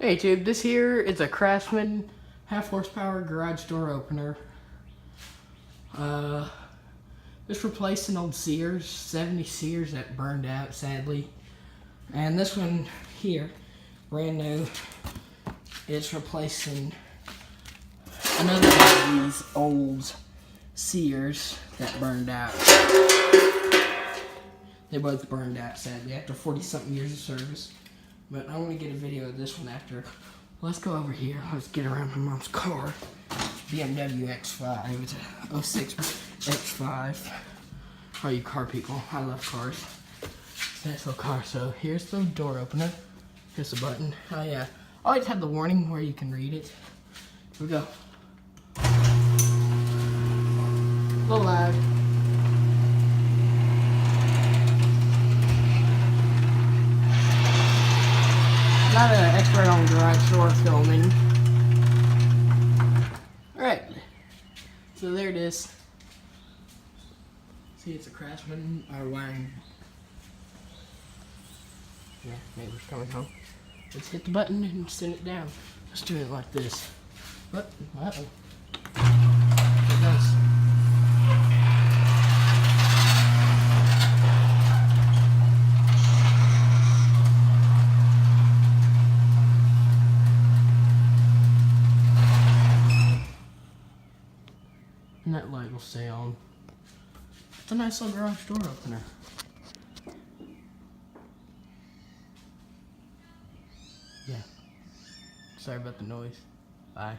Hey YouTube, this here is a Craftsman half horsepower garage door opener. This replaced an old Sears, 70 Sears that burned out sadly. And this one here, brand new, it's replacing another one of these old Sears that burned out. They both burned out sadly after 40-something years of service. But I want to get a video of this one after. Let's go over here. Let's get around my mom's car. BMW X5. It's a 06 X5. All you car people, I love cars. Nice little car. So here's the door opener. Here's the button. Oh yeah. I always have the warning where you can read it. Here we go. A little loud. Not an expert on garage door filming. Alright, so there it is. See, it's a Craftsman wiring. Yeah, neighbor's coming home. Let's hit the button and send it down. Let's do it like this. What? Uh-oh. It does. And that light will stay on. It's a nice little garage door opener. Yeah. Sorry about the noise. Bye.